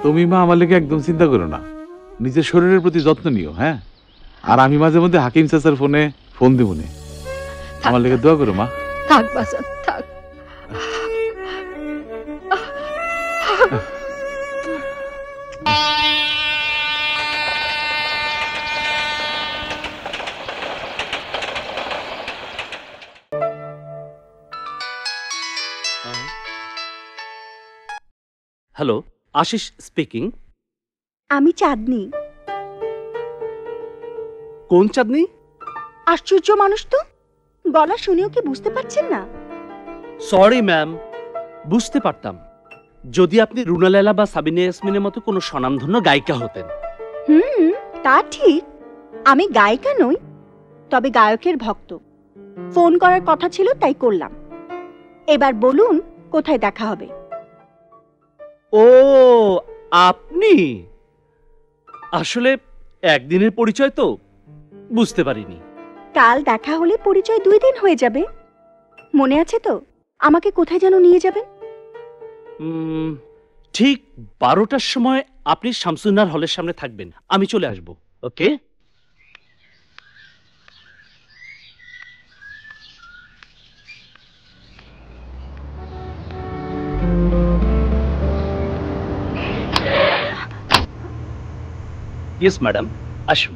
তুমি মা আমার লেগে একদম চিন্তা করো না, নিজের শরীরের প্রতি যত্ন নিও। হ্যাঁ, আর আমি মাঝে মধ্যে হাকিম চাচার ফোনে ফোন দিব নে, আমার লেগে দোয়া করো মা। থাক বাসন থাক। Hello, Ashish speaking. আমি চাঁদনি। কোন চাঁদনি? আশ্চর্য মানুষ তো, গলা শুনেও কি বুঝতে পারছেন না? সরি ম্যাম, বুঝতে পারতাম যদি আপনি রুনা লায়লা বা সাবিনা ইয়াসমিনের মতো কোনো স্বনামধন্য গায়িকা হতেন। তা ঠিক, আমি গায়িকা নই, তবে গায়কের ভক্ত। ফোন করার কথা ছিল তাই করলাম। এবার বলুন কোথায় দেখা হবে? ও আপনি, আসলে একদিনের পরিচয় তো বুঝতে পারিনি। কাল দেখা হলে পরিচয় 2 দিন হয়ে যাবে। মনে আছে তো আমাকে কোথায় যেন নিয়ে যাবেন? ঠিক 12টার সময় আপনি শামসুন্নার হলের সামনে থাকবেন, আমি চলে আসব। ওকে? ইয়েস ম্যাডাম, আসুন।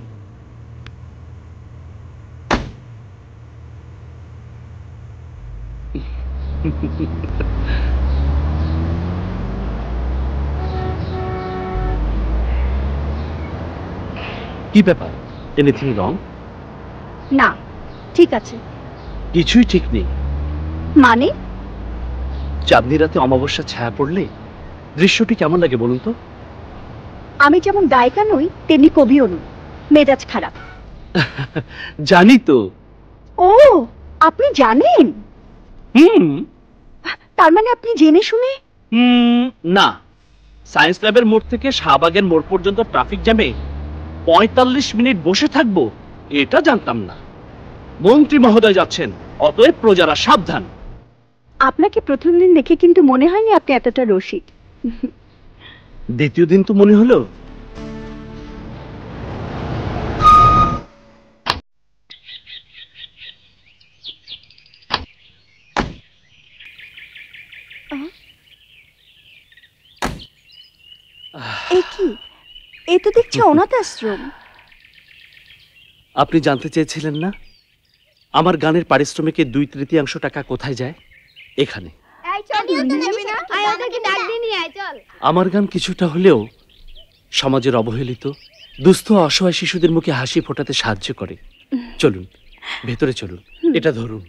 কি ব্যাপার, এনিথিং রং? না, ঠিক আছে। কিছুই ঠিক নেই মানে? চাঁদনি রাতে অমাবস্যা ছায়া পড়লে দৃশ্যটি কেমন লাগে বলুন তো? আমি যেমন গায়িকা নই তেমনি কবিও নই, মেজাজ খারাপ। জানি তো। ও, আপনি জানেন? তার মানে আপনি জেনে শুনে? না, সায়েন্স ল্যাবের মোড় থেকে শাহবাগের মোড় পর্যন্ত ট্রাফিক জ্যামে 45 মিনিট বসে থাকবো এটা জানতাম না। মন্ত্রী মহোদয় যাচ্ছেন, অতএব প্রজারা সাবধান। আপনাকে প্রথম দিন দেখে কিন্তু মনে হয়নি আপনি এতটা রসিক। দ্বিতীয় দিন তো মনে হলো। এ তো দেখছি অনাথ আশ্রম। আপনি জানতে চেয়েছিলেন না আমার গানের পারিশ্রমিকের 2/3 টাকা কোথায় যায়? এখানে। আমার গান কিছুটা হলেও সমাজের অবহেলিত দুস্থ অসহায় শিশুদের মুখে হাসি ফোটাতে সাহায্য করে। চলুন ভেতরে চলুন, এটা ধরুন।